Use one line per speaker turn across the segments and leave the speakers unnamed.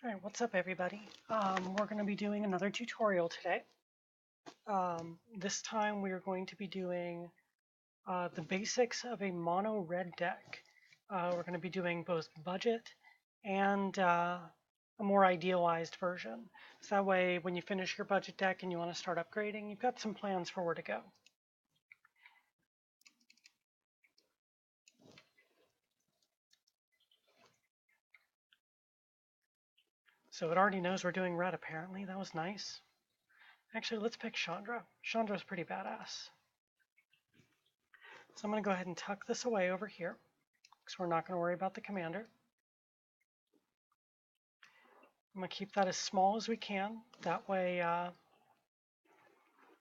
Alright, what's up everybody? We're going to be doing another tutorial today. This time we are going to be doing the basics of a mono red deck. We're going to be doing both budget and a more idealized version. So that way when you finish your budget deck and you want to start upgrading, you've got some plans for where to go. So it already knows we're doing red apparently. That was nice. Actually, let's pick Chandra. Chandra's pretty badass. So I'm going to go ahead and tuck this away over here, because we're not going to worry about the commander. I'm going to keep that as small as we can. That way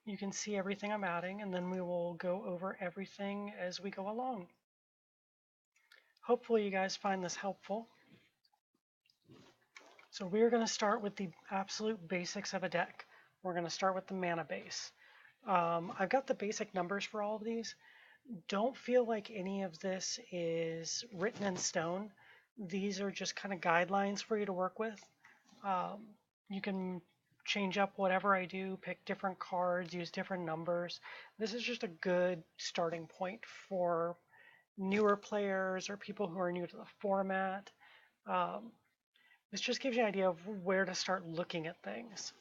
you can see everything I'm adding, and then we will go over everything as we go along. Hopefully you guys find this helpful. So we're going to start with the absolute basics of a deck. We're going to start with the mana base. I've got the basic numbers for all of these. Don't feel like any of this is written in stone. These are just kind of guidelines for you to work with. You can change up whatever I do, pick different cards, use different numbers. This is just a good starting point for newer players or people who are new to the format. This just gives you an idea of where to start looking at things.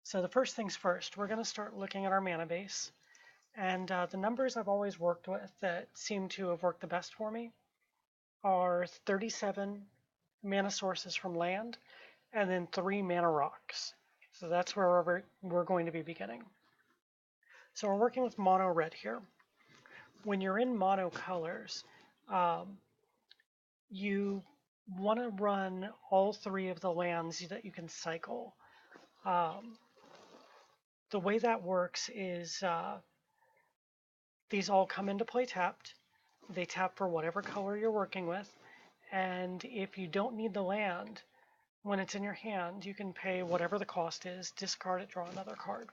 So the first things first, we're going to start looking at our mana base. And the numbers I've always worked with that seem to have worked the best for me are 37 mana sources from land, and then 3 mana rocks. So that's where we're going to be beginning. So we're working with mono red here. When you're in mono colors, you want to run all 3 of the lands that you can cycle. The way that works is these all come into play tapped. They tap for whatever color you're working with, and if you don't need the land, when it's in your hand, you can pay whatever the cost is, discard it, draw another card.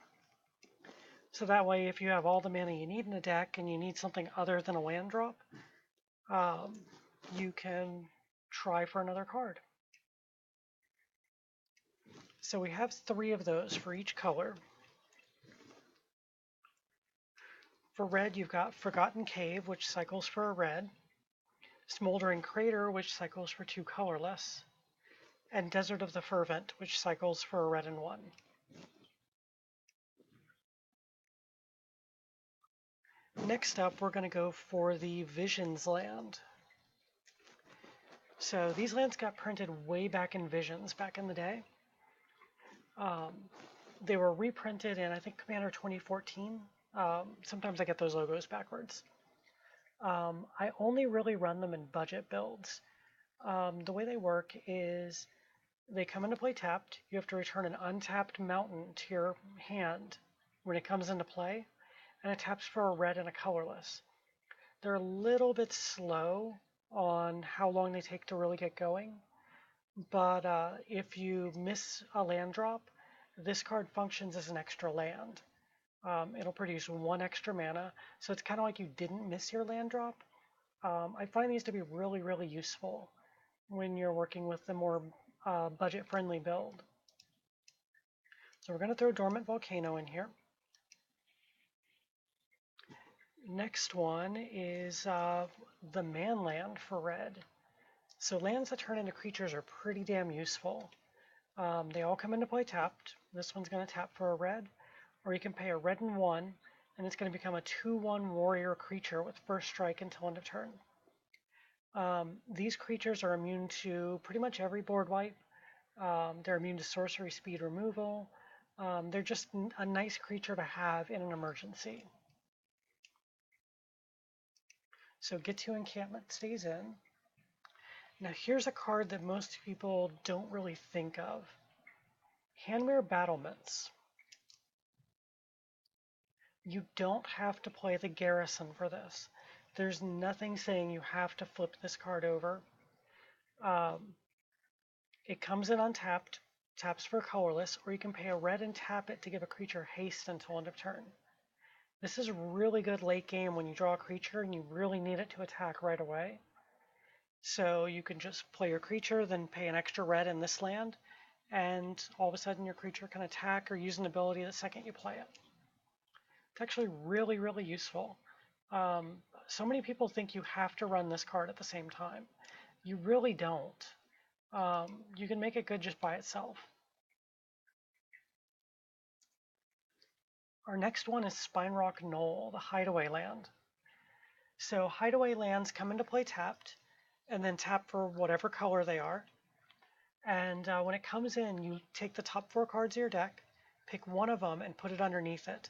So that way, if you have all the mana you need in a deck and you need something other than a land drop, you can try for another card. So we have 3 of those for each color. For red, you've got Forgotten Cave, which cycles for a red, Smoldering Crater, which cycles for 2 colorless, and Desert of the Fervent, which cycles for a red and 1. Next up, we're going to go for the Visions land. So these lands got printed way back in Visions back in the day. They were reprinted in, I think, Commander 2014. Sometimes I get those logos backwards. I only really run them in budget builds. The way they work is they come into play tapped. You have to return an untapped mountain to your hand when it comes into play, and it taps for a red and a colorless. They're a little bit slow on how long they take to really get going, but if you miss a land drop, this card functions as an extra land. It'll produce 1 extra mana, so it's kind of like you didn't miss your land drop. I find these to be really, really useful when you're working with the more budget-friendly build. So we're going to throw Dormant Volcano in here. Next one is the Man Land for red. So lands that turn into creatures are pretty damn useful. They all come into play tapped. This one's going to tap for a red, or you can pay a red and 1, and it's going to become a 2/1 warrior creature with first strike until end of turn. These creatures are immune to pretty much every board wipe. They're immune to sorcery speed removal. They're just a nice creature to have in an emergency. So Get to Encampment stays in. Now here's a card that most people don't really think of. Handmere Battlements. You don't have to play the Garrison for this. There's nothing saying you have to flip this card over. It comes in untapped, taps for colorless, or you can pay a red and tap it to give a creature haste until end of turn. This is really good late game when you draw a creature and you really need it to attack right away. So you can just play your creature, then pay an extra red in this land, and all of a sudden your creature can attack or use an ability the second you play it. It's actually really, really useful. So many people think you have to run this card at the same time. You really don't. You can make it good just by itself. Our next one is Spinerock Knoll, the Hideaway land. So Hideaway lands come into play tapped, and then tap for whatever color they are. And when it comes in, you take the top 4 cards of your deck, pick one of them, and put it underneath it.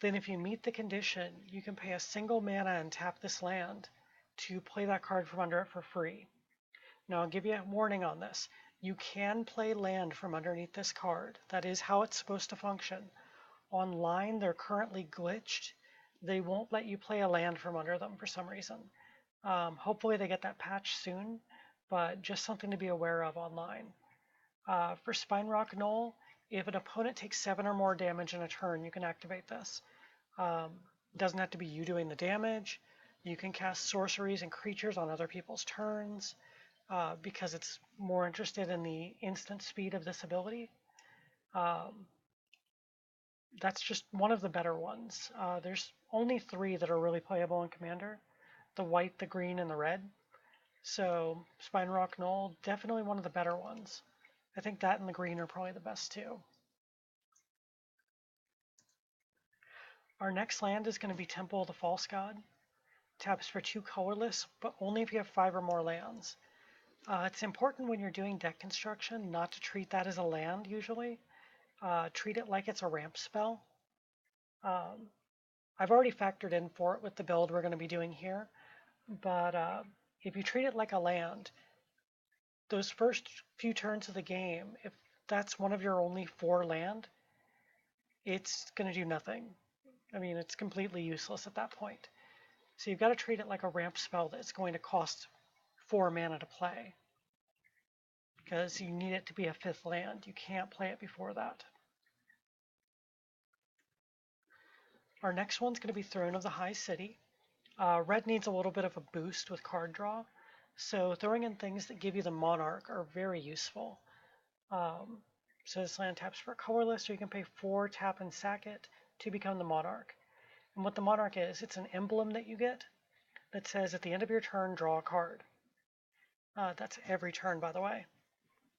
Then if you meet the condition, you can pay a single mana and tap this land to play that card from under it for free. Now I'll give you a warning on this. You can play land from underneath this card. That is how it's supposed to function. Online, they're currently glitched. They won't let you play a land from under them for some reason. Hopefully they get that patch soon, but just something to be aware of online. For Spinerock Knoll, if an opponent takes 7 or more damage in a turn, you can activate this. Doesn't have to be you doing the damage. You can cast sorceries and creatures on other people's turns because it's more interested in the instant speed of this ability. That's just one of the better ones. There's only 3 that are really playable in Commander: the white, the green, and the red. So Spinerock Knoll, definitely one of the better ones. I think that and the green are probably the best too. Our next land is going to be Temple of the False God. Taps for 2 colorless, but only if you have 5 or more lands. It's important when you're doing deck construction not to treat that as a land usually. Treat it like it's a ramp spell. I've already factored in for it with the build we're going to be doing here, but if you treat it like a land, those first few turns of the game, if that's one of your only 4 land, it's going to do nothing. I mean, it's completely useless at that point. So you've got to treat it like a ramp spell that's going to cost 4 mana to play, because you need it to be a 5th land. You can't play it before that. Our next one's going to be Throne of the High City. Red needs a little bit of a boost with card draw, so throwing in things that give you the Monarch are very useful. So this land taps for colorless, so you can pay 4, tap, and sack it to become the Monarch. And what the Monarch is, it's an emblem that you get that says at the end of your turn, draw a card. That's every turn, by the way.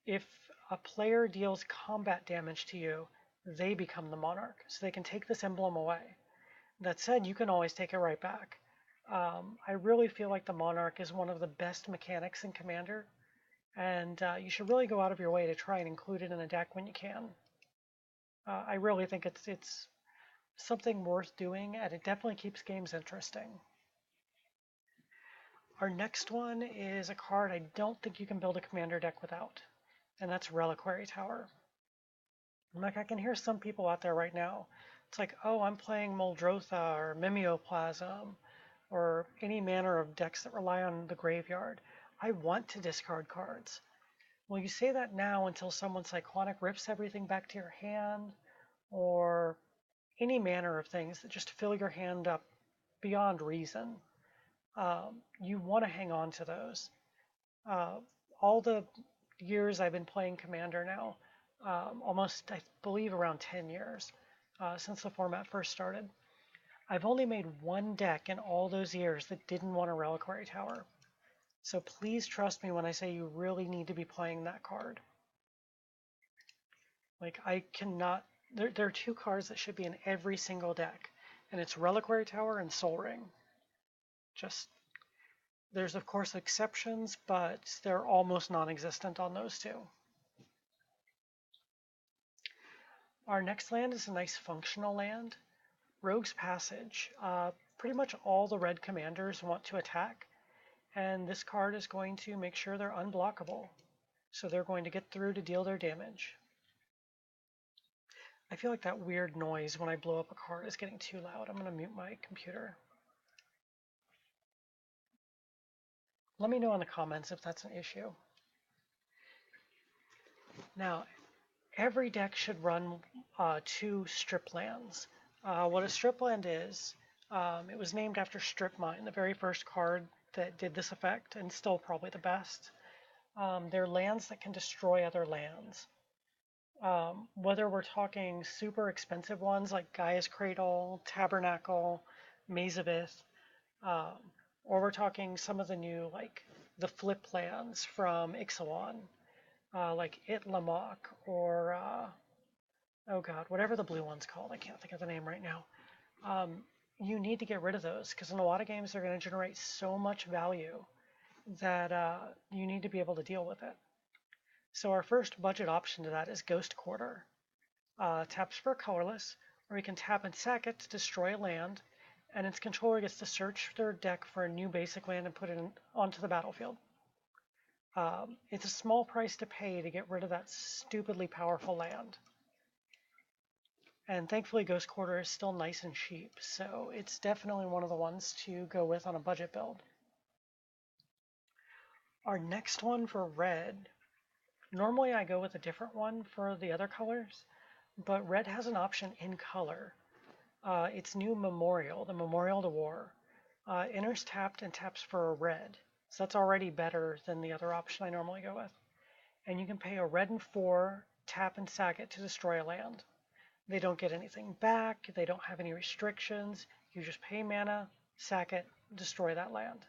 If a player deals combat damage to you, they become the Monarch, so they can take this emblem away. That said, you can always take it right back. I really feel like the Monarch is one of the best mechanics in Commander, and you should really go out of your way to try and include it in a deck when you can. I really think it's something worth doing, and it definitely keeps games interesting. Our next one is a card I don't think you can build a Commander deck without, and that's Reliquary Tower. Like, I can hear some people out there right now. It's like, oh, I'm playing Muldrotha or Mimeoplasm or any manner of decks that rely on the graveyard. I want to discard cards. Well, you say that now until someone Cyclonic rips everything back to your hand, or any manner of things that just fill your hand up beyond reason. You want to hang on to those. All the years I've been playing Commander now, almost, I believe, around 10 years since the format first started, I've only made 1 deck in all those years that didn't want a Reliquary Tower. So please trust me when I say you really need to be playing that card. Like, I cannot... There are 2 cards that should be in every single deck, and it's Reliquary Tower and Sol Ring. Just... There's, of course, exceptions, but they're almost non-existent on those 2. Our next land is a nice functional land, Rogue's Passage. Pretty much all the red commanders want to attack, and this card is going to make sure they're unblockable. So they're going to get through to deal their damage. I feel like that weird noise when I blow up a card is getting too loud. I'm going to mute my computer. Let me know in the comments if that's an issue. Now, every deck should run 2 strip lands. What a strip land is, It was named after Strip Mine, the very first card that did this effect, and still probably the best. They're lands that can destroy other lands. Whether we're talking super expensive ones like Gaia's Cradle, Tabernacle, Maze of Ith, um, or we're talking some of the new, like the flip lands from Ixalan, like Itlamok, or oh god, whatever the blue one's called. I can't think of the name right now. You need to get rid of those because in a lot of games they're going to generate so much value that you need to be able to deal with it. So our first budget option to that is Ghost Quarter. Taps for colorless, or you can tap and sack it to destroy a land, and its controller gets to search their deck for a new basic land and put it onto the battlefield. It's a small price to pay to get rid of that stupidly powerful land. And thankfully Ghost Quarter is still nice and cheap, so it's definitely one of the ones to go with on a budget build. Our next one for red, normally I go with a different one for the other colors, but red has an option in color. It's new Memorial, the Memorial to War. Enters tapped and taps for a red, so that's already better than the other option I normally go with. And you can pay a red and 4, tap and sack it to destroy a land. They don't get anything back, they don't have any restrictions, you just pay mana, sack it, destroy that land.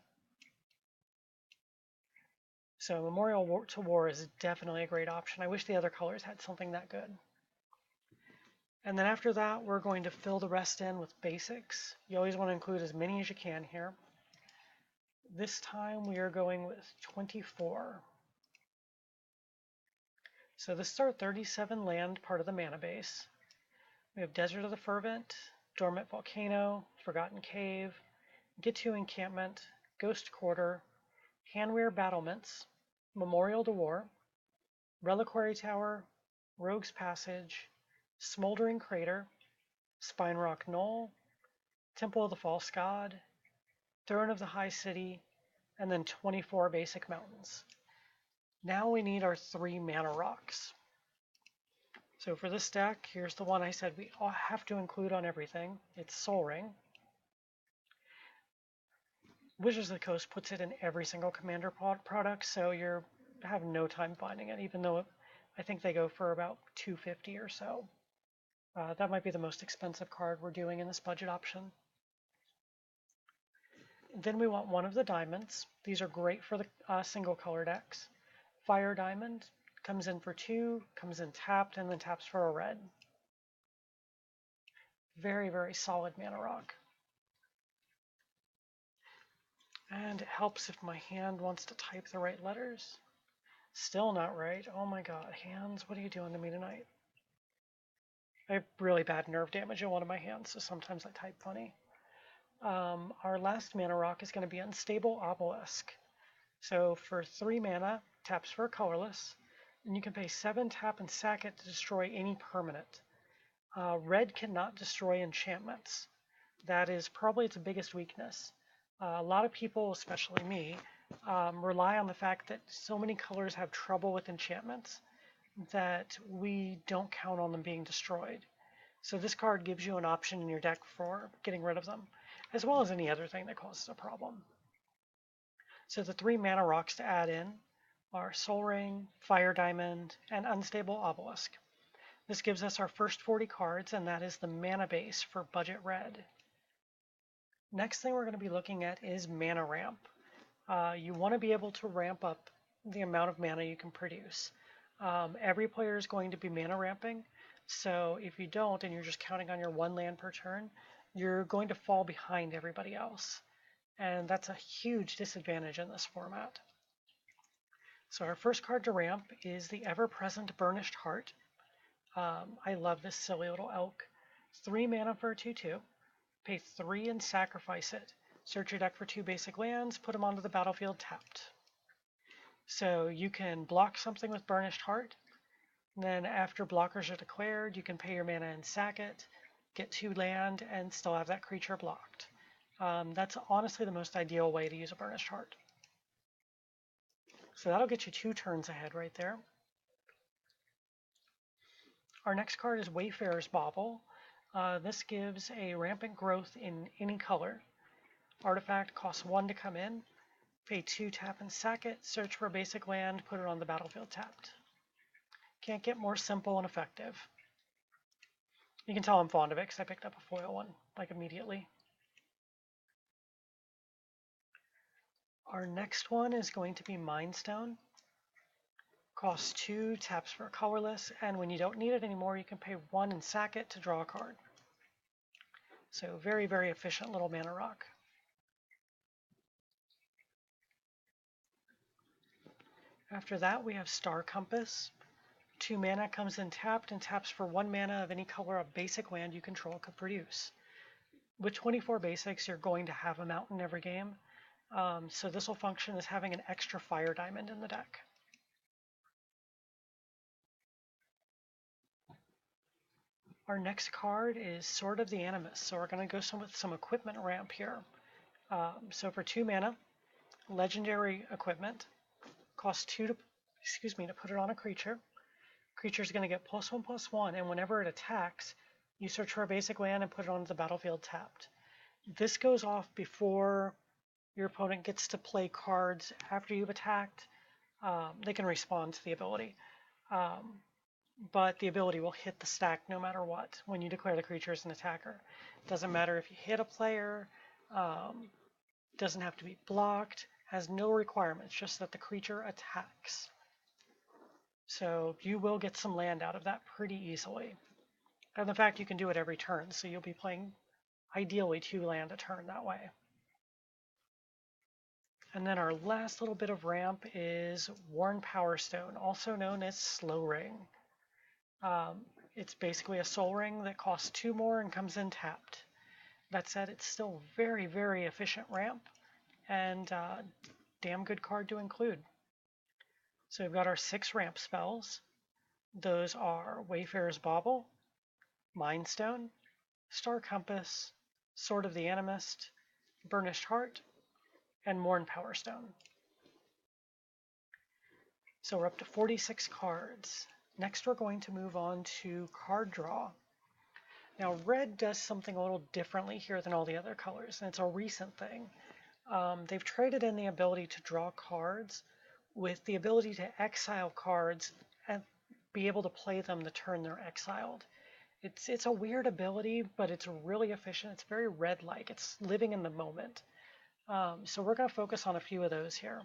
So Memorial to War is definitely a great option. I wish the other colors had something that good. And then after that, we're going to fill the rest in with basics. You always want to include as many as you can here. This time we are going with 24. So this is our 37 land part of the mana base. We have Desert of the Fervent, Dormant Volcano, Forgotten Cave, Get To Encampment, Ghost Quarter, Handweir Battlements, Memorial to War, Reliquary Tower, Rogue's Passage, Smoldering Crater, Spine Rock Knoll, Temple of the False God, Throne of the High City, and then 24 basic mountains. Now we need our 3 mana rocks. So for this deck, here's the one I said we all have to include on everything. It's Sol Ring. Wizards of the Coast puts it in every single Commander product, so you have no time finding it, even though I think they go for about $250 or so. That might be the most expensive card we're doing in this budget option. Then we want one of the diamonds. These are great for the single color decks. Fire Diamond comes in for 2, comes in tapped, and then taps for a red. Very, very solid mana rock. And it helps if my hand wants to type the right letters. Still not right. Oh my god, hands, what are you doing to me tonight? I have really bad nerve damage in one of my hands, so sometimes I type funny. Our last mana rock is going to be Unstable Obelisk. So for 3 mana, taps for a colorless, and you can pay 7, tap and sack it to destroy any permanent. Red cannot destroy enchantments. That is probably its biggest weakness. A lot of people, especially me, rely on the fact that so many colors have trouble with enchantments that we don't count on them being destroyed. So this card gives you an option in your deck for getting rid of them, as well as any other thing that causes a problem. So the 3 mana rocks to add in are Sol Ring, Fire Diamond, and Unstable Obelisk. This gives us our first 40 cards, and that is the mana base for budget red. Next thing we're going to be looking at is mana ramp. You want to be able to ramp up the amount of mana you can produce. Every player is going to be mana ramping, so if you don't and you're just counting on your 1 land per turn, you're going to fall behind everybody else. And that's a huge disadvantage in this format. So our first card to ramp is the ever-present Burnished Heart. I love this silly little elk. 3 mana for a 2/2. Pay 3 and sacrifice it. Search your deck for 2 basic lands, put them onto the battlefield tapped. So you can block something with Burnished Heart. Then after blockers are declared, you can pay your mana and sack it, get 2 land, and still have that creature blocked. That's honestly the most ideal way to use a Burnished Heart. So that'll get you 2 turns ahead right there. Our next card is Wayfarers Bauble. This gives a rampant growth in any color. Artifact costs 1 to come in. Pay 2, tap and sack it. Search for a basic land, put it on the battlefield tapped. Can't get more simple and effective. You can tell I'm fond of it because I picked up a foil one, like immediately. Our next one is going to be Mindstone. Costs 2, taps for colorless, and when you don't need it anymore, you can pay 1 and sack it to draw a card. So very, very efficient little mana rock. After that, we have Star Compass. 2 mana, comes in tapped, and taps for 1 mana of any color a basic land you control could produce. With 24 basics, you're going to have a mountain every game, so this will function as having an extra fire diamond in the deck. Our next card is Sword of the Animus, so we're going to go with some equipment ramp here. So for 2 mana, legendary equipment, costs 2 to put it on a creature. Creature's going to get +1/+1, and whenever it attacks, you search for a basic land and put it onto the battlefield tapped. This goes off before your opponent gets to play cards after you've attacked. They can respond to the ability. But the ability will hit the stack no matter what when you declare the creature as an attacker. Doesn't matter if you hit a player, doesn't have to be blocked, has no requirements, just that the creature attacks. So you will get some land out of that pretty easily. And the fact you can do it every turn, so you'll be playing ideally 2 land a turn that way. And then our last little bit of ramp is Worn Powerstone, also known as Slow Ring. It's basically a soul ring that costs 2 more and comes in tapped. That said, it's still very, very efficient ramp and damn good card to include. So we've got our 6 ramp spells. Those are Wayfarers Bauble, Mindstone, Star Compass, Sword of the Animist, Burnished Heart, and Worn Powerstone. So we're up to 46 cards. Next we're going to move on to card draw. Now red does something a little differently here than all the other colors, and it's a recent thing. They've traded in the ability to draw cards with the ability to exile cards and be able to play them the turn they're exiled. It's a weird ability, but it's really efficient. It's very red-like. It's living in the moment. So we're going to focus on a few of those here.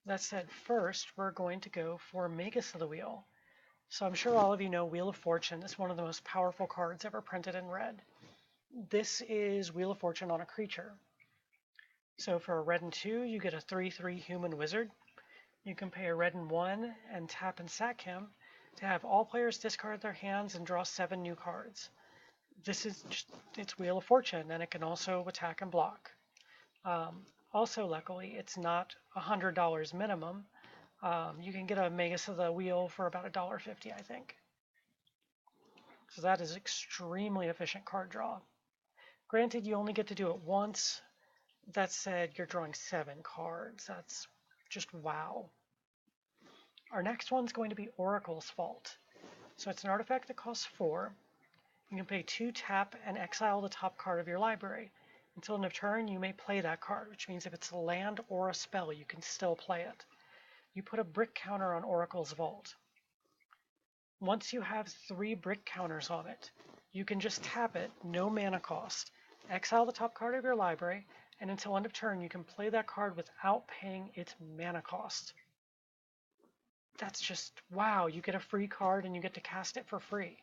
That said, first we're going to go for Magus of the Wheel. So I'm sure all of you know Wheel of Fortune is one of the most powerful cards ever printed in red. This is Wheel of Fortune on a creature. So for a red and 2, you get a 3/3 human wizard. You can pay a red and 1 and tap and sack him to have all players discard their hands and draw 7 new cards. It's Wheel of Fortune, and it can also attack and block. Also, luckily, it's not $100 minimum. You can get a Magus of the Wheel for about $1.50, I think. So that is extremely efficient card draw. Granted, you only get to do it once. That said, you're drawing 7 cards. That's just wow. Our next one's going to be Oracle's Fault. So it's an artifact that costs 4. You can pay 2 tap and exile the top card of your library. Until end of turn, you may play that card, which means if it's a land or a spell, you can still play it. You put a brick counter on Oracle's Vault. Once you have 3 brick counters on it, you can just tap it, no mana cost, exile the top card of your library, and until end of turn, you can play that card without paying its mana cost. That's just, wow, you get a free card and you get to cast it for free.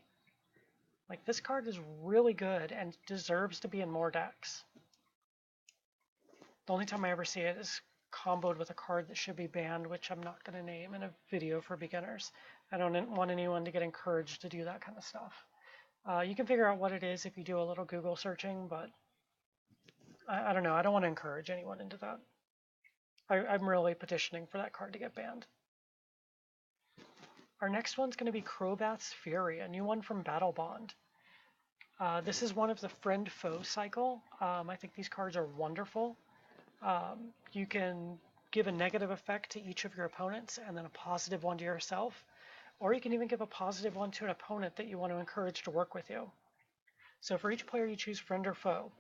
Like, this card is really good and deserves to be in more decks. The only time I ever see it is comboed with a card that should be banned, which I'm not going to name in a video for beginners. I don't want anyone to get encouraged to do that kind of stuff. You can figure out what it is if you do a little Google searching, but I don't know. I don't want to encourage anyone into that. I'm really petitioning for that card to get banned. Our next one's going to be Crobat's Fury, a new one from Battle Bond. This is one of the friend-foe cycle. I think these cards are wonderful. You can give a negative effect to each of your opponents and then a positive one to yourself, or you can even give a positive one to an opponent that you want to encourage to work with you. So for each player you choose friend or foe.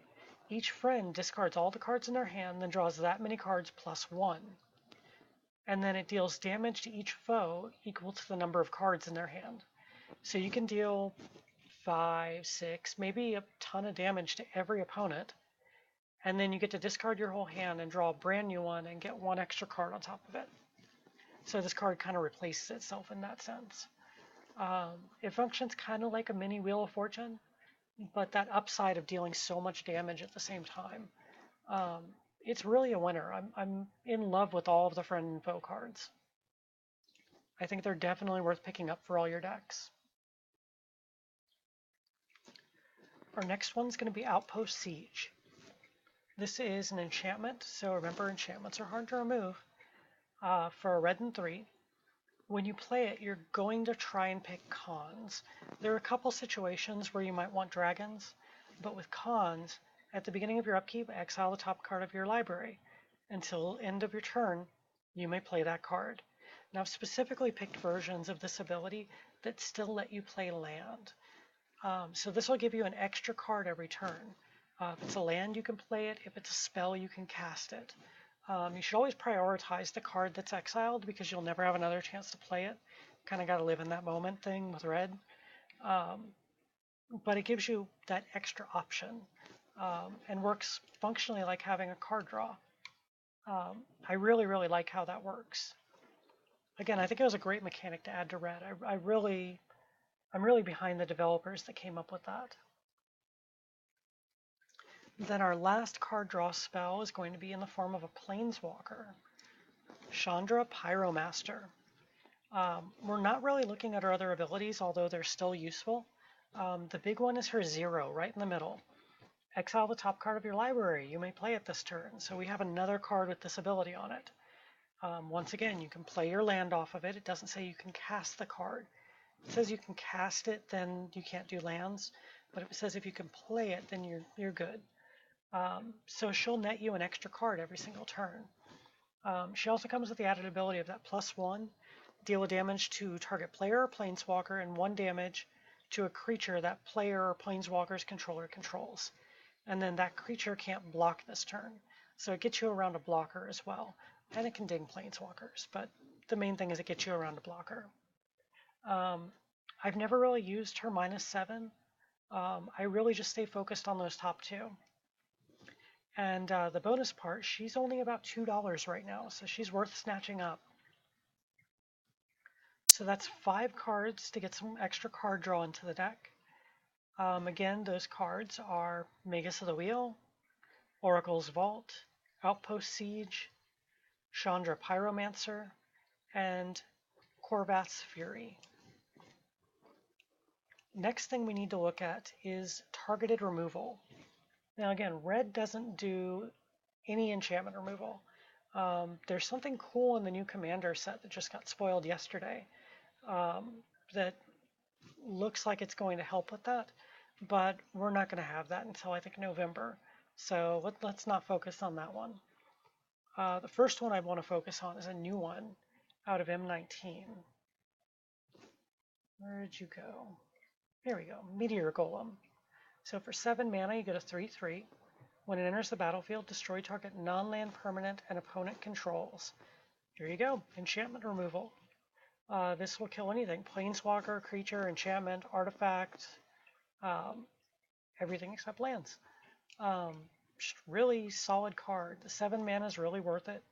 Each friend discards all the cards in their hand, then draws that many cards plus 1. And then it deals damage to each foe equal to the number of cards in their hand. So you can deal 5, 6, maybe a ton of damage to every opponent, and then you get to discard your whole hand and draw a brand new one and get one extra card on top of it. So this card kind of replaces itself in that sense. It functions kind of like a mini Wheel of Fortune, but that upside of dealing so much damage at the same time. It's really a winner. I'm in love with all of the friend and foe cards. I think they're definitely worth picking up for all your decks. Our next one's going to be Outpost Siege. This is an enchantment, so remember enchantments are hard to remove. For a red and 3, when you play it, you're going to try and pick cons. There are a couple situations where you might want dragons, but with cons, at the beginning of your upkeep, exile the top card of your library. Until end of your turn, you may play that card. Now, I've specifically picked versions of this ability that still let you play land. So this will give you an extra card every turn. If it's a land, you can play it. If it's a spell, you can cast it. You should always prioritize the card that's exiled because you'll never have another chance to play it. Kind of got to live in that moment thing with red. But it gives you that extra option and works functionally like having a card draw. I really, really like how that works. Again, I think it was a great mechanic to add to red. I'm really behind the developers that came up with that. Then our last card draw spell is going to be in the form of a Planeswalker, Chandra Pyromaster. We're not really looking at her other abilities, although they're still useful. The big one is her 0 right in the middle. Exile the top card of your library. You may play it this turn. So we have another card with this ability on it. Once again, you can play your land off of it. It doesn't say you can cast the card. It says you can cast it, then you can't do lands. But it says if you can play it, then you're good. So she'll net you an extra card every single turn. She also comes with the added ability of that +1, deal damage to target player or planeswalker, and 1 damage to a creature that player or planeswalker's controller controls. And then that creature can't block this turn. So it gets you around a blocker as well. And it can ding planeswalkers, but the main thing is it gets you around a blocker. I've never really used her -7. I really just stay focused on those top 2. And the bonus part, she's only about $2 right now, so she's worth snatching up. So that's 5 cards to get some extra card draw into the deck. Again, those cards are Magus of the Wheel, Oracle's Vault, Outpost Siege, Chandra Pyromancer, and Korvath's Fury. Next thing we need to look at is targeted removal. Now again, red doesn't do any enchantment removal. There's something cool in the new Commander set that just got spoiled yesterday that looks like it's going to help with that, but we're not going to have that until I think November. So let's not focus on that one. The first one I want to focus on is a new one out of M19. Where did you go? Here we go, Meteor Golem. So for 7 mana, you get a 3/3. When it enters the battlefield, destroy target non-land permanent and opponent controls. Here you go, enchantment removal. This will kill anything, planeswalker, creature, enchantment, artifact, everything except lands. Just really solid card. The 7 mana is really worth it.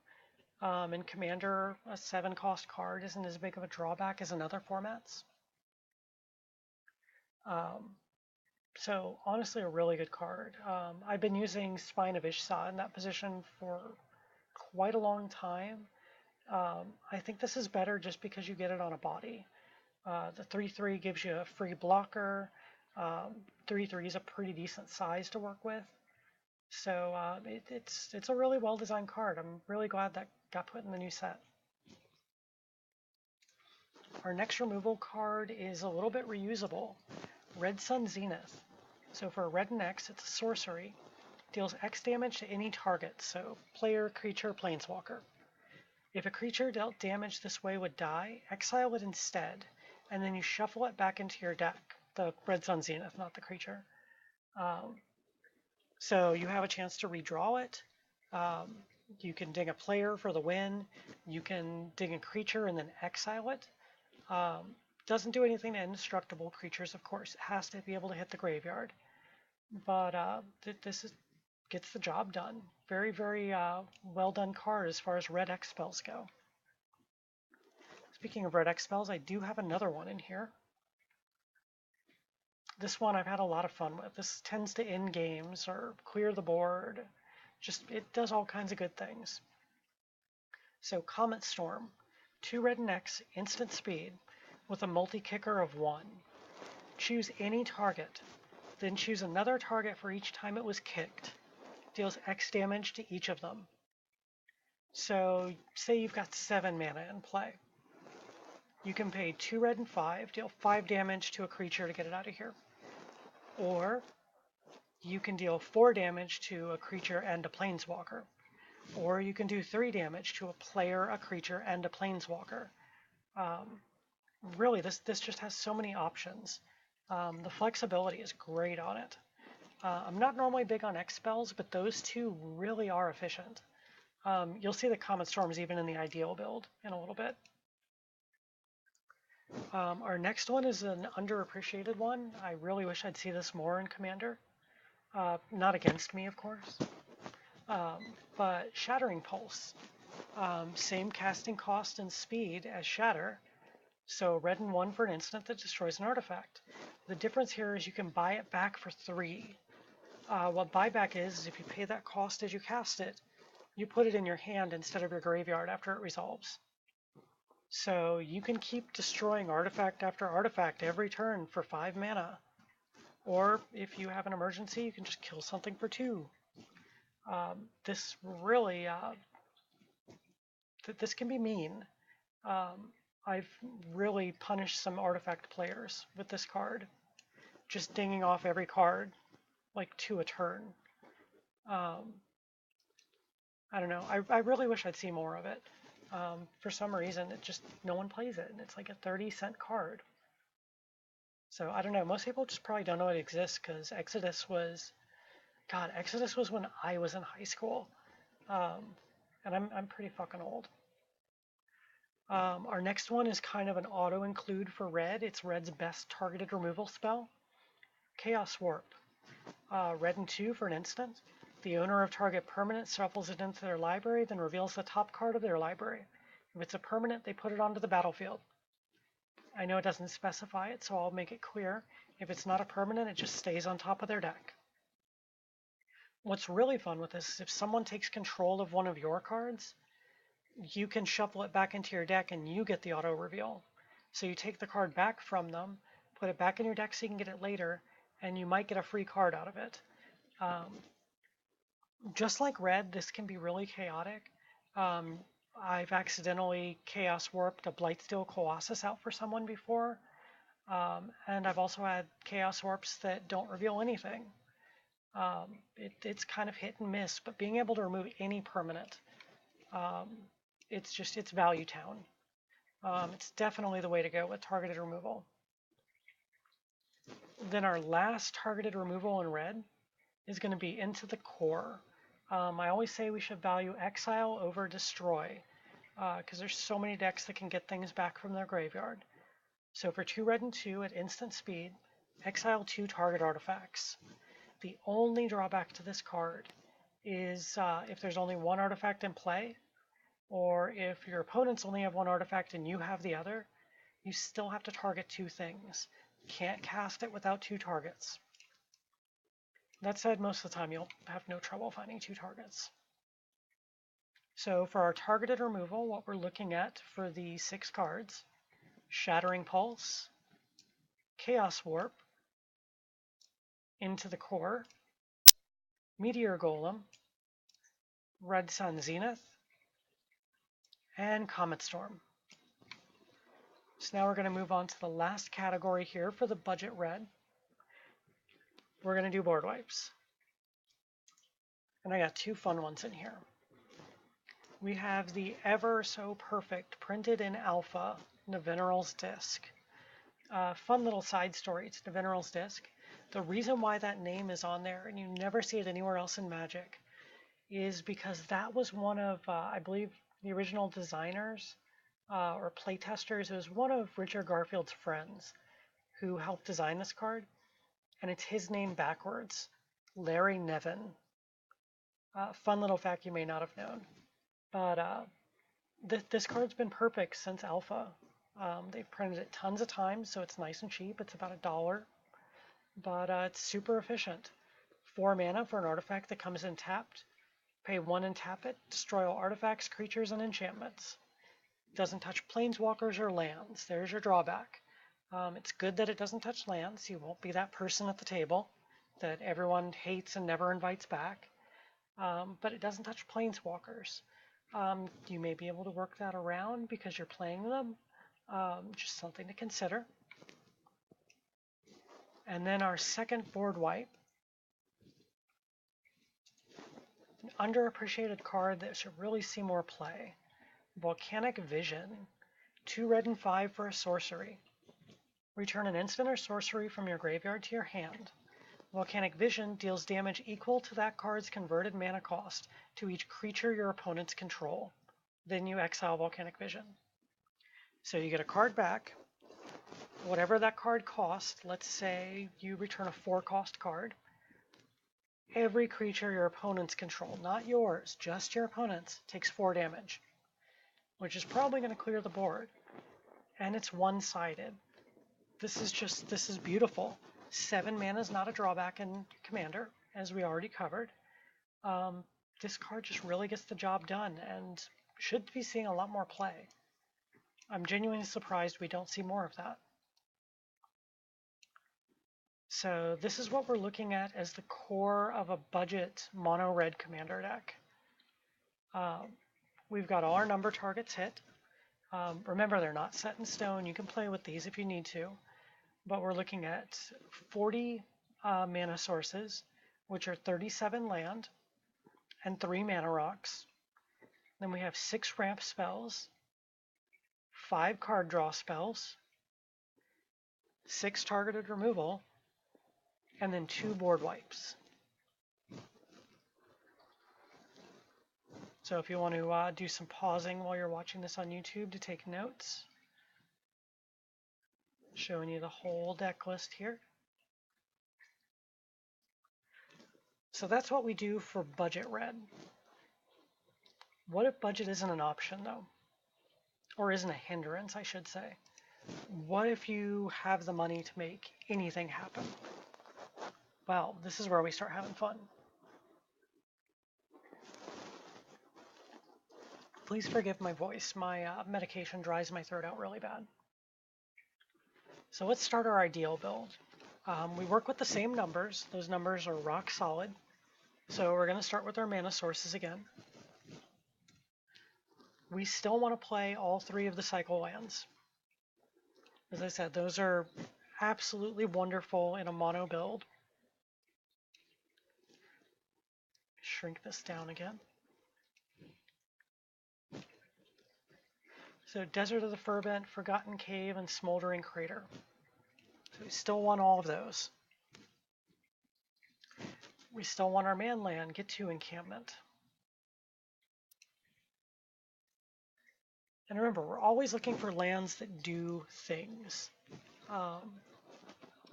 In Commander, a 7-cost card isn't as big of a drawback as in other formats. So honestly, a really good card. I've been using Spine of Ishsa in that position for quite a long time. I think this is better just because you get it on a body. The 3/3 gives you a free blocker. 3/3 is a pretty decent size to work with. So it's a really well-designed card. I'm really glad that got put in the new set. Our next removal card is a little bit reusable. Red Sun Zenith. So for a red and X, it's a sorcery. Deals X damage to any target, so player, creature, planeswalker. If a creature dealt damage this way would die, exile it instead, and then you shuffle it back into your deck. The Red Sun Zenith, not the creature. So you have a chance to redraw it. You can ding a player for the win. You can ding a creature and then exile it. Doesn't do anything to indestructible creatures, of course. It has to be able to hit the graveyard. But gets the job done. Very, very well done card as far as red X spells go. Speaking of red X spells, I do have another one in here. This one I've had a lot of fun with. This tends to end games or clear the board. It does all kinds of good things. So Comet Storm, 2 red and X, instant speed, with a multi-kicker of 1. Choose any target, then choose another target for each time it was kicked. Deals X damage to each of them. So say you've got 7 mana in play. You can pay 2 red and 5, deal 5 damage to a creature to get it out of here. Or you can deal 4 damage to a creature and a planeswalker. Or you can do 3 damage to a player, a creature, and a planeswalker. Really, this just has so many options. The flexibility is great on it. I'm not normally big on X spells, but those two really are efficient. You'll see the Comet Storms even in the ideal build in a little bit. Our next one is an underappreciated one. I really wish I'd see this more in Commander. Not against me, of course. But Shattering Pulse. Same casting cost and speed as Shatter. So red and 1 for an instant that destroys an artifact. The difference here is you can buy it back for 3. What buyback is if you pay that cost as you cast it, you put it in your hand instead of your graveyard after it resolves. So you can keep destroying artifact after artifact every turn for 5 mana. Or if you have an emergency, you can just kill something for 2. This really, this can be mean. I've really punished some artifact players with this card. Just dinging off every card, like 2 a turn. I don't know. I really wish I'd see more of it. For some reason, no one plays it, and it's like a 30-cent card. So I don't know. Most people just probably don't know it exists because Exodus was when I was in high school, and I'm pretty fucking old. Our next one is kind of an auto-include for red. It's red's best targeted removal spell. Chaos Warp. Red and 2 for an instant. The owner of target permanent shuffles it into their library, then reveals the top card of their library. If it's a permanent, they put it onto the battlefield. I know it doesn't specify it, so I'll make it clear. If it's not a permanent, it just stays on top of their deck. What's really fun with this is if someone takes control of one of your cards, you can shuffle it back into your deck and you get the auto reveal. So you take the card back from them, put it back in your deck so you can get it later, and you might get a free card out of it. Just like red, this can be really chaotic. I've accidentally Chaos Warped a Blightsteel Colossus out for someone before, and I've also had Chaos Warps that don't reveal anything. It's kind of hit and miss, but being able to remove any permanent, it's value town. It's definitely the way to go with targeted removal. Then our last targeted removal in red is going to be Into the Core. I always say we should value Exile over Destroy, because there's so many decks that can get things back from their graveyard. So for 2 red and 2 at instant speed, exile 2 target artifacts. The only drawback to this card is if there's only 1 artifact in play, or if your opponents only have 1 artifact and you have the other, you still have to target 2 things. You can't cast it without 2 targets. That said, most of the time you'll have no trouble finding 2 targets. So for our targeted removal, what we're looking at for the 6 cards, Shattering Pulse, Chaos Warp, Into the Core, Meteor Golem, Red Sun Zenith, and Comet Storm. So now we're going to move on to the last category here for the budget red. We're going to do board wipes. And I got 2 fun ones in here. We have the ever so perfect printed in alpha Nevinyrral's Disc. Fun little side story to Nevinyrral's Disc. The reason why that name is on there and you never see it anywhere else in Magic is because that was one of, I believe, the original designers or playtesters. It was one of Richard Garfield's friends who helped design this card, and it's his name backwards, Larry Nevin. Fun little fact you may not have known. But this card's been perfect since Alpha. They've printed it tons of times, so it's nice and cheap. It's about $1, but it's super efficient. 4 mana for an artifact that comes in tapped. Pay 1 and tap it. Destroy all artifacts, creatures, and enchantments. Doesn't touch planeswalkers or lands. There's your drawback. It's good that it doesn't touch lands. You won't be that person at the table that everyone hates and never invites back. But it doesn't touch planeswalkers. You may be able to work that around because you're playing them. Just something to consider. And then our second board wipe. An underappreciated card that should really see more play. Volcanic Vision. 2 red and 5 for a sorcery. Return an instant or sorcery from your graveyard to your hand. Volcanic Vision deals damage equal to that card's converted mana cost to each creature your opponents control. Then you exile Volcanic Vision. So you get a card back. Whatever that card costs, let's say you return a 4-cost card. Every creature your opponents control, not yours, just your opponents, takes 4 damage, which is probably going to clear the board. And it's one-sided. This is beautiful. 7 mana is not a drawback in Commander, as we already covered. This card just really gets the job done and should be seeing a lot more play. I'm genuinely surprised we don't see more of that. So this is what we're looking at as the core of a budget mono-red Commander deck. We've got all our number targets hit. Remember, they're not set in stone. You can play with these if you need to. But we're looking at 40 mana sources, which are 37 land and 3 mana rocks. Then we have 6 ramp spells, 5 card draw spells, 6 targeted removal, and then 2 board wipes. So if you want to do some pausing while you're watching this on YouTube to take notes, showing you the whole deck list here. So that's what we do for budget red. What if budget isn't an option though? Or isn't a hindrance, I should say. What if you have the money to make anything happen? Well, this is where we start having fun. Please forgive my voice. My medication dries my throat out really bad. So let's start our ideal build. We work with the same numbers. Those numbers are rock solid. So we're going to start with our mana sources again. We still want to play all 3 of the cycle lands. As I said, those are absolutely wonderful in a mono build. Shrink this down again. So Desert of the Fervent, Forgotten Cave, and Smoldering Crater. So we still want all of those. We still want our man land, get to Encampment. And remember, we're always looking for lands that do things.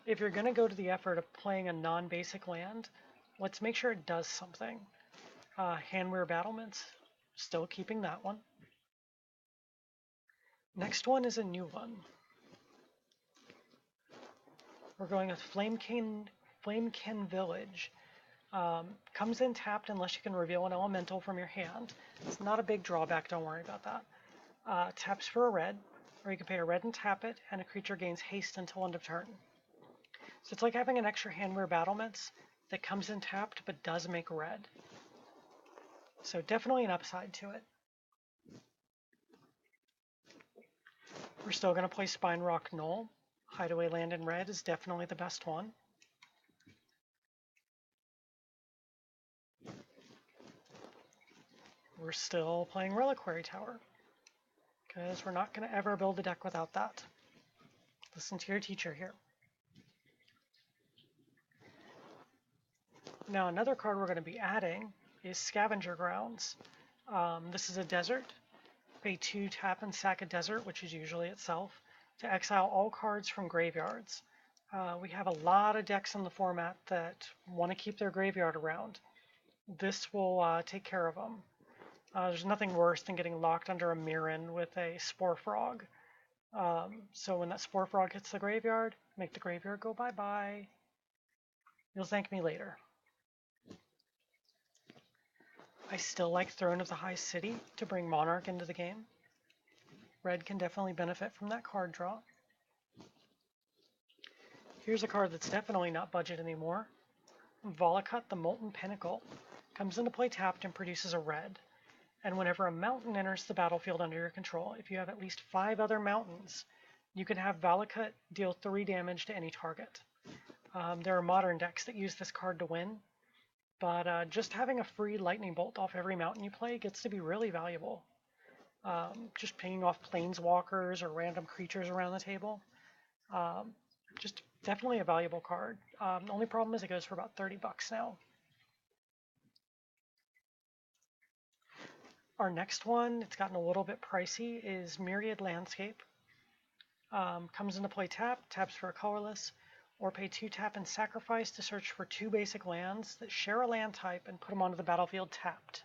If you're going to go to the effort of playing a non-basic land, let's make sure it does something. Handwear Battlements, still keeping that one. Next one is a new one. We're going with Flamekin Village. Comes in tapped unless you can reveal an elemental from your hand. It's not a big drawback, don't worry about that. Taps for a red, or you can pay a red and tap it, and a creature gains haste until end of turn. So it's like having an extra Handwear Battlements that comes in tapped but does make red. So definitely an upside to it. We're still going to play Spine Rock Knoll. Hideaway land in red is definitely the best one. We're still playing Reliquary Tower, because we're not going to ever build a deck without that. Listen to your teacher here. Now another card we're going to be adding is Scavenger Grounds. This is a desert. Pay 2, tap and sack a desert, which is usually itself, to exile all cards from graveyards. We have a lot of decks in the format that want to keep their graveyard around. This will take care of them. There's nothing worse than getting locked under a Mirren with a Spore Frog. So when that Spore Frog hits the graveyard, make the graveyard go bye-bye. You'll thank me later. I still like Throne of the High City to bring Monarch into the game. Red can definitely benefit from that card draw. Here's a card that's definitely not budget anymore. Volakut the Molten Pinnacle comes into play tapped and produces a red. And whenever a mountain enters the battlefield under your control, if you have at least 5 other mountains, you can have Volakut deal 3 damage to any target. There are modern decks that use this card to win, but just having a free lightning bolt off every mountain you play gets to be really valuable. Just pinging off planeswalkers or random creatures around the table. Just definitely a valuable card. The only problem is it goes for about 30 bucks now. Our next one, it's gotten a little bit pricey, is Myriad Landscape. Comes into play taps for a colorless, or pay 2 tap and sacrifice to search for 2 basic lands that share a land type and put them onto the battlefield tapped.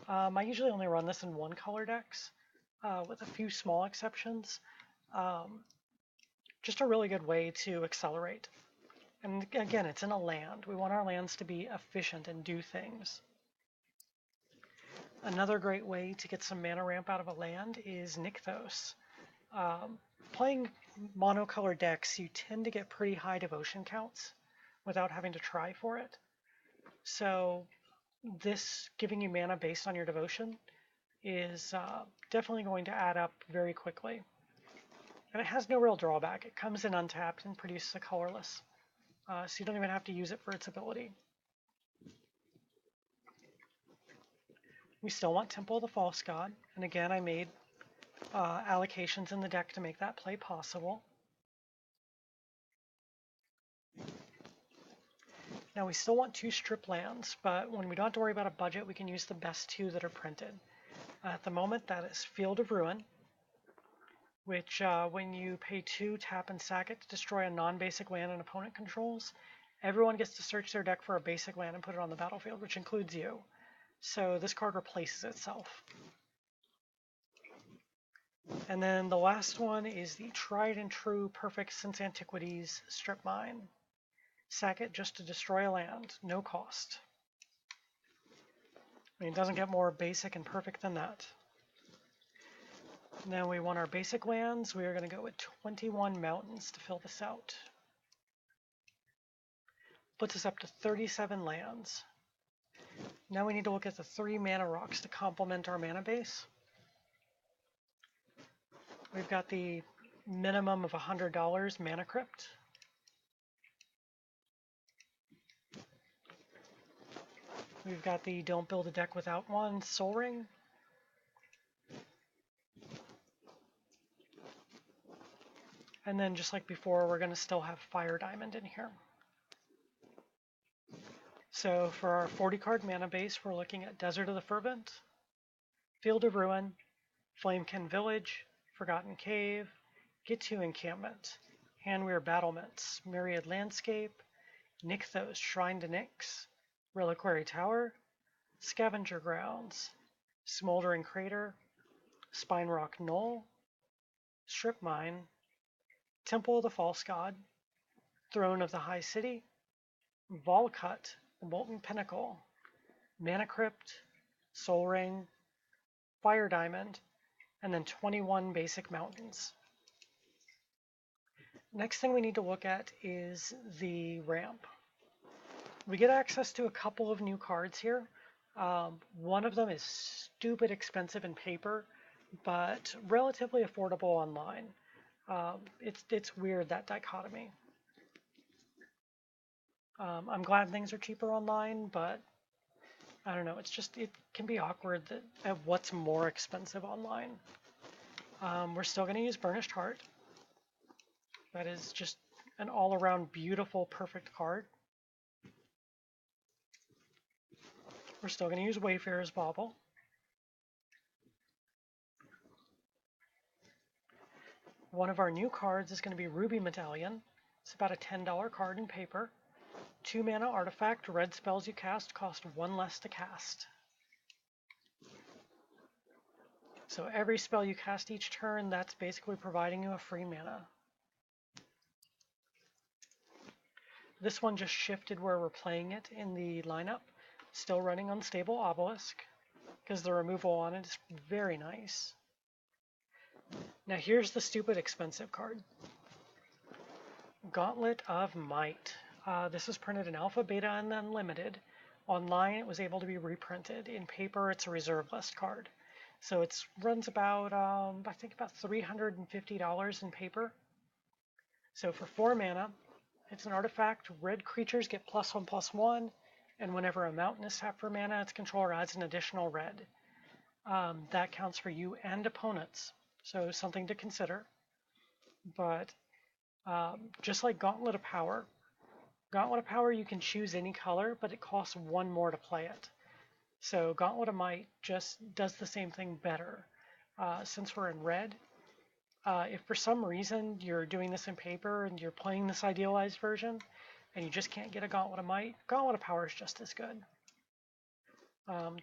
I usually only run this in 1 color decks, with a few small exceptions. Just a really good way to accelerate. And again, it's in a land. We want our lands to be efficient and do things. Another great way to get some mana ramp out of a land is Nykthos. Playing monocolored decks, you tend to get pretty high devotion counts without having to try for it. So this giving you mana based on your devotion is definitely going to add up very quickly. And it has no real drawback. It comes in untapped and produces a colorless. So you don't even have to use it for its ability. We still want Temple of the False God, and again I made allocations in the deck to make that play possible. Now we still want 2 strip lands, but when we don't have to worry about a budget, we can use the best 2 that are printed. At the moment, that is Field of Ruin, which when you pay 2, tap and sack it to destroy a non-basic land an opponent controls, everyone gets to search their deck for a basic land and put it on the battlefield, which includes you. So this card replaces itself. And then the last one is the tried and true perfect since antiquities Strip Mine. Sack it just to destroy a land, no cost. I mean, it doesn't get more basic and perfect than that. Now we want our basic lands. We are going to go with 21 mountains to fill this out. Puts us up to 37 lands. Now we need to look at the 3 mana rocks to complement our mana base. We've got the minimum of $100 Mana Crypt. We've got the Don't Build a Deck Without One Soul Ring. And then just like before, we're going to still have Fire Diamond in here. So for our 40 card mana base, we're looking at Desert of the Fervent, Field of Ruin, Flamekin Village, Forgotten Cave, Gitu Encampment, Handweir Battlements, Myriad Landscape, Nykthos Shrine to Nyx, Reliquary Tower, Scavenger Grounds, Smoldering Crater, Spine Rock Knoll, Strip Mine, Temple of the False God, Throne of the High City, Volakut, the Molten Pinnacle, Mana Crypt, Soul Ring, Fire Diamond, and then 21 basic mountains. Next thing we need to look at is the ramp. We get access to a couple of new cards here. One of them is stupid expensive in paper, but relatively affordable online. It's weird, that dichotomy. I'm glad things are cheaper online, but I don't know, it can be awkward at what's more expensive online. We're still going to use Burnished Heart. That is just an all-around beautiful, perfect card. We're still going to use Wayfarers Bauble. One of our new cards is going to be Ruby Medallion. It's about a $10 card in paper. 2 mana artifact, red spells you cast cost 1 less to cast. So every spell you cast each turn, that's basically providing you a free mana. This one just shifted where we're playing it in the lineup. Still running Unstable Obelisk, because the removal on it is very nice. Now here's the stupid expensive card. Gauntlet of Might. This was printed in Alpha, Beta, and Unlimited. Online it was able to be reprinted. In paper it's a reserve list card. So it runs about, I think about $350 in paper. So for 4 mana, it's an artifact. Red creatures get +1/+1, and whenever a mountain is tapped for mana, its controller adds an additional red. That counts for you and opponents, so something to consider. But just like Gauntlet of Power, you can choose any color, but it costs 1 more to play it. So Gauntlet of Might just does the same thing better. Since we're in red, if for some reason you're doing this in paper and you're playing this idealized version and you just can't get a Gauntlet of Might, Gauntlet of Power is just as good.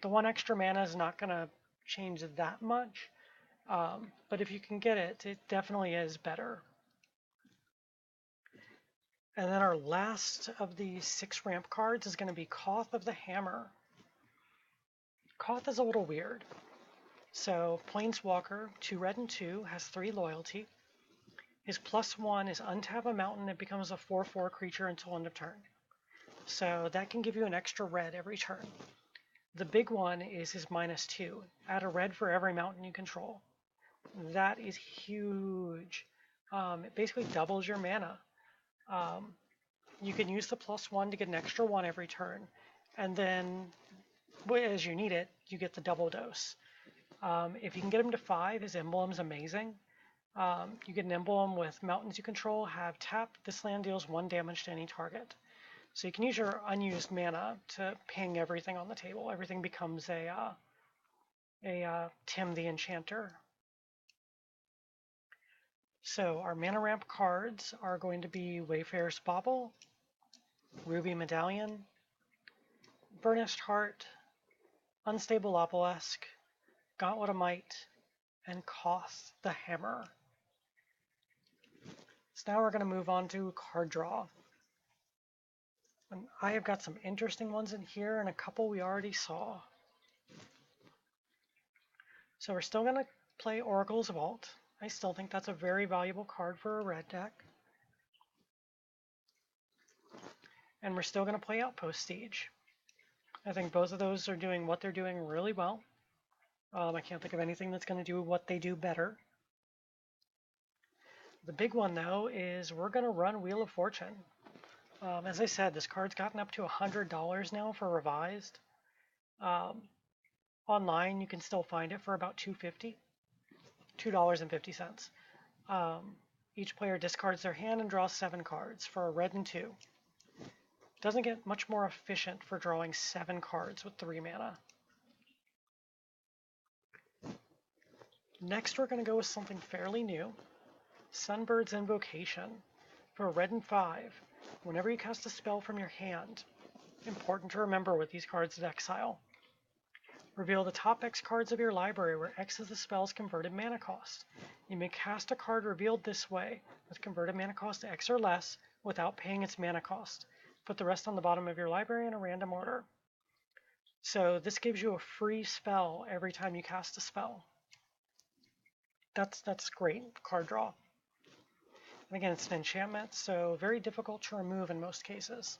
The 1 extra mana is not going to change that much, but if you can get it, it definitely is better. And then our last of the 6 ramp cards is going to be Koth of the Hammer. Koth is a little weird. So Planeswalker, 2 red and 2, has 3 loyalty. His +1 is untap a mountain. It becomes a 4/4 creature until end of turn. So that can give you an extra red every turn. The big one is his -2. Add a red for every mountain you control. That is huge. It basically doubles your mana. You can use the +1 to get an extra 1 every turn. And then, as you need it, you get the double dose. If you can get him to 5, his emblem's amazing. You get an emblem with mountains you control, have tap. This land deals 1 damage to any target. So you can use your unused mana to ping everything on the table. Everything becomes a Tim the Enchanter. So our mana ramp cards are going to be Wayfarers Bauble, Ruby Medallion, Burnished Heart, Unstable Obelisk, Gauntlet of Might, and Koth the Hammer. So now we're going to move on to card draw. And I have got some interesting ones in here and a couple we already saw. So we're still going to play Oracle's Vault. I still think that's a very valuable card for a red deck. And we're still going to play Outpost Siege. I think both of those are doing what they're doing really well. I can't think of anything that's going to do what they do better. The big one, though, is we're going to run Wheel of Fortune. As I said, this card's gotten up to $100 now for revised. Online, you can still find it for about $2.50. $2.50. Each player discards their hand and draws 7 cards for a red and 2. Doesn't get much more efficient for drawing 7 cards with 3 mana. Next, we're going to go with something fairly new. Sunbirds Invocation. For red and 5, whenever you cast a spell from your hand, important to remember with these cards at exile, reveal the top X cards of your library where X is the spell's converted mana cost. You may cast a card revealed this way with converted mana cost to X or less without paying its mana cost. Put the rest on the bottom of your library in a random order. So this gives you a free spell every time you cast a spell. That's great card draw. And again, it's an enchantment, so very difficult to remove in most cases.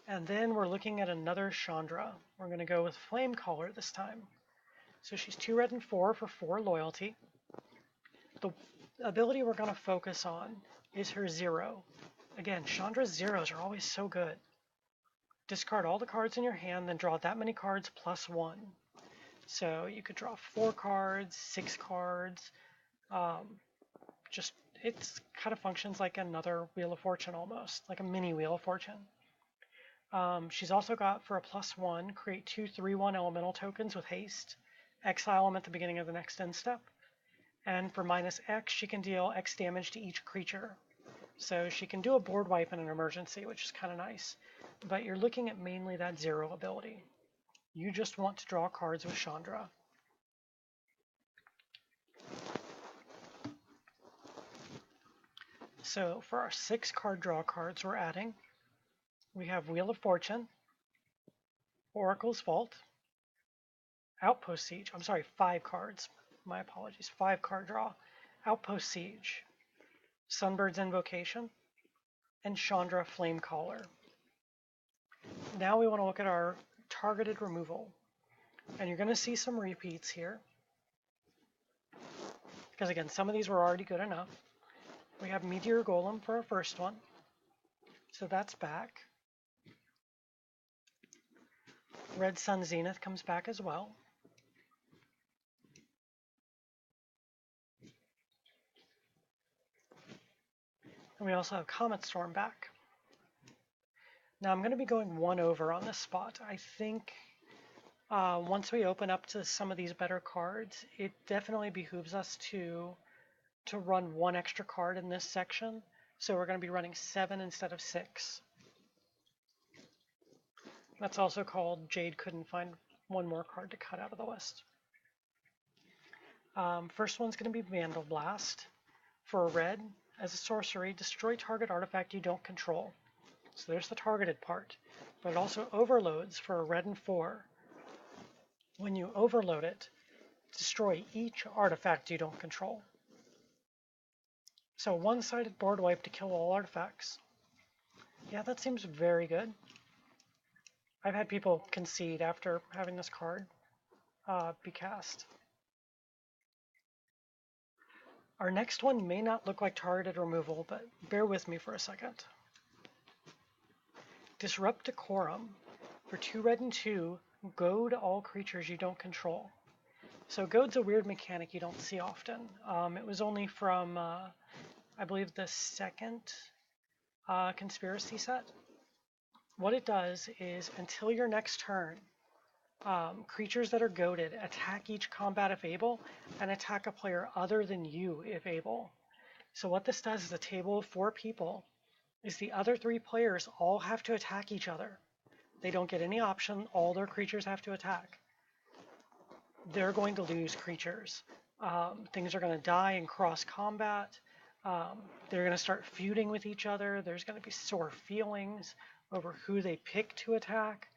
And then we're looking at another Chandra. We're going to go with Flamecaller this time. So she's 2 red and 4 for 4 loyalty. The ability we're going to focus on is her 0. Again, Chandra's 0s are always so good. Discard all the cards in your hand, then draw that many cards +1. So you could draw 4 cards, 6 cards. It's kind of functions like another Wheel of Fortune almost, like a mini Wheel of Fortune. She's also got, for a +1, create 2 3/1 elemental tokens with haste. Exile them at the beginning of the next end step. And for -X, she can deal X damage to each creature. So she can do a board wipe in an emergency, which is kind of nice. But you're looking at mainly that 0 ability. You just want to draw cards with Chandra. So for our 6 card draw cards we're adding, we have Wheel of Fortune, Oracle's Vault, Outpost Siege. I'm sorry, 5 cards. My apologies. 5 card draw. Outpost Siege, Sunbirds Invocation, and Chandra Flamecaller. Now we want to look at our targeted removal. And you're going to see some repeats here. Because again, some of these were already good enough. We have Meteor Golem for our first one. So that's back. Red Sun Zenith comes back as well. And we also have Comet Storm back. Now I'm going to be going 1 over on this spot. I think once we open up to some of these better cards, it definitely behooves us to run 1 extra card in this section. So we're going to be running 7 instead of 6. That's also called Jade couldn't find 1 more card to cut out of the list. First one's going to be Randall Blast. For a red, as a sorcery, destroy target artifact you don't control. So there's the targeted part. But it also overloads for a red and 4. When you overload it, destroy each artifact you don't control. So one-sided board wipe to kill all artifacts. Yeah, that seems very good. I've had people concede after having this card be cast. Our next one may not look like targeted removal, but bear with me for a second. Disrupt Quorum. For 2 red and 2, goad all creatures you don't control. So goad's a weird mechanic you don't see often. It was only from, I believe, the 2nd conspiracy set. What it does is, until your next turn, creatures that are goaded attack each combat if able, and attack a player other than you if able. So what this does is a table of 4 people is the other 3 players all have to attack each other. They don't get any option, all their creatures have to attack. They're going to lose creatures. Things are going to die in cross combat. They're going to start feuding with each other. There's going to be sore feelings over who they pick to attack.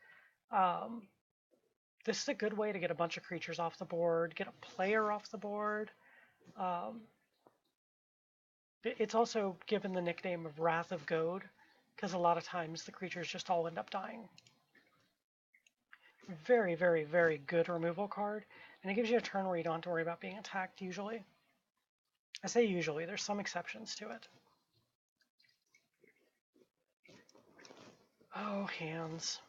This is a good way to get a bunch of creatures off the board, get a player off the board. It's also given the nickname of Wrath of Goad, because a lot of times the creatures just all end up dying. Very, very, very good removal card, and it gives you a turn where you don't have to worry about being attacked usually. I say usually, there's some exceptions to it. Oh, hands.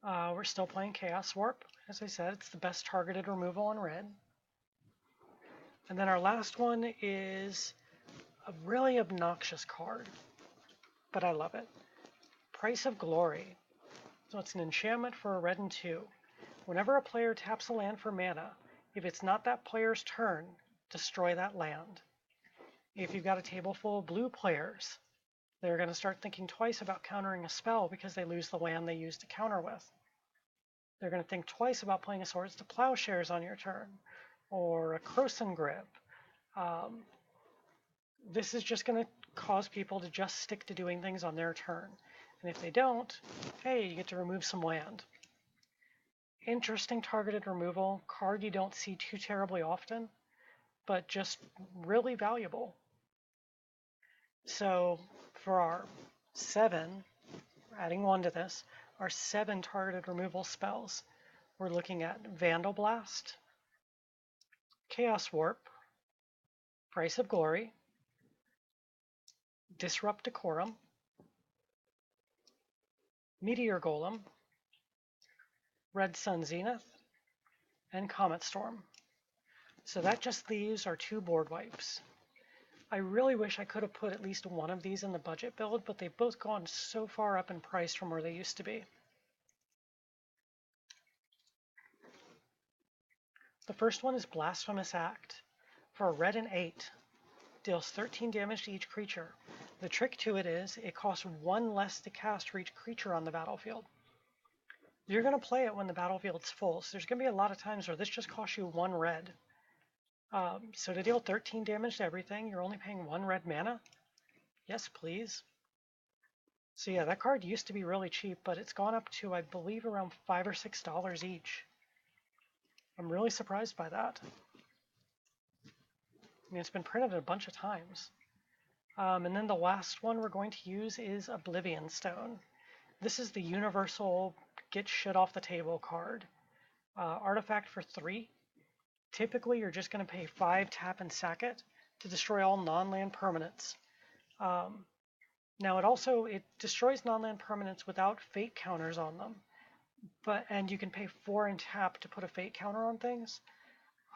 We're still playing Chaos Warp. As I said, it's the best targeted removal on red. And then our last one is a really obnoxious card, but I love it. Price of Glory. So it's an enchantment for a red and 2. Whenever a player taps a land for mana, if it's not that player's turn, destroy that land. If you've got a table full of blue players, they're going to start thinking twice about countering a spell because they lose the land they used to counter with. They're going to think twice about playing a Swords to Plowshares on your turn, or a Krosan Grip. This is just going to cause people to just stick to doing things on their turn. And if they don't, hey, you get to remove some land. Interesting targeted removal, card you don't see too terribly often, but just really valuable. So for our 7, adding 1 to this, our 7 targeted removal spells, we're looking at Randall Blast, Chaos Warp, Price of Glory, Disrupt Quorum, Meteor Golem, Red Sun Zenith, and Comet Storm. So that just leaves our 2 board wipes. I really wish I could have put at least one of these in the budget build, but they've both gone so far up in price from where they used to be. The first one is Blasphemous Act. For a red and 8, deals 13 damage to each creature. The trick to it is it costs 1 less to cast for each creature on the battlefield. You're going to play it when the battlefield's full, so there's going to be a lot of times where this just costs you 1 red. So to deal 13 damage to everything, you're only paying 1 red mana? Yes, please. So yeah, that card used to be really cheap, but it's gone up to, I believe, around $5 or $6 each. I'm really surprised by that. I mean, it's been printed a bunch of times. And then the last one we're going to use is Oblivion Stone. This is the universal get shit off the table card. Artifact for 3. Typically, you're just going to pay 5 tap and sack it to destroy all non-land permanents. Now it destroys non-land permanents without fate counters on them. And you can pay 4 and tap to put a fate counter on things.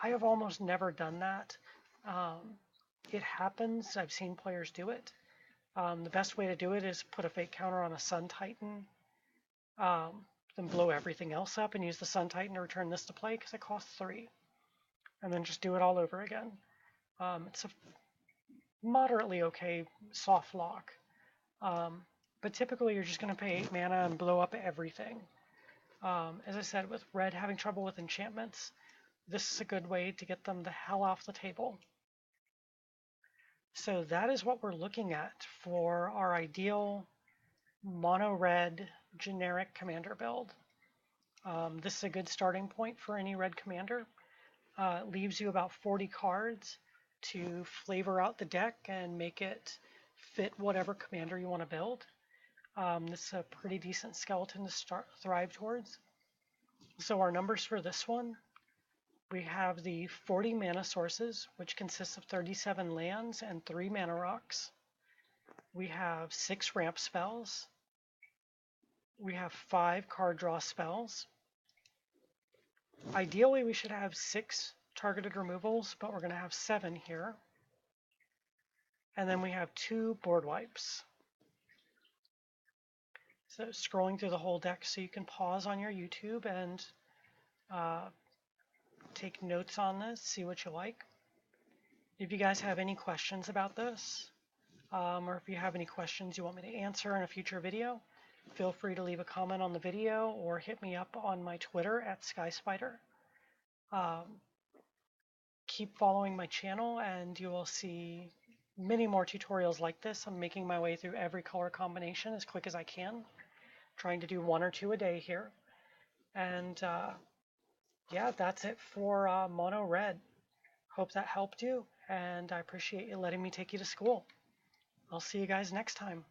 I have almost never done that. It happens. I've seen players do it. The best way to do it is put a fate counter on a Sun Titan, then blow everything else up and use the Sun Titan to return this to play because it costs 3. And then just do it all over again. It's a moderately okay soft lock. But typically you're just going to pay 8 mana and blow up everything. As I said, with red having trouble with enchantments, this is a good way to get them the hell off the table. So that is what we're looking at for our ideal mono-red generic commander build. This is a good starting point for any red commander. It leaves you about 40 cards to flavor out the deck and make it fit whatever commander you want to build. This is a pretty decent skeleton to thrive towards. So our numbers for this one, we have the 40 mana sources, which consists of 37 lands and 3 mana rocks. We have 6 ramp spells. We have 5 card draw spells. Ideally, we should have 6 targeted removals, but we're going to have 7 here. And then we have 2 board wipes. So scrolling through the whole deck so you can pause on your YouTube and take notes on this, see what you like. If you guys have any questions about this, or if you have any questions you want me to answer in a future video, feel free to leave a comment on the video or hit me up on my Twitter at SkySpider. Keep following my channel and you will see many more tutorials like this. I'm making my way through every color combination as quick as I can, trying to do 1 or 2 a day here. And yeah, that's it for Mono Red. Hope that helped you, and I appreciate you letting me take you to school. I'll see you guys next time.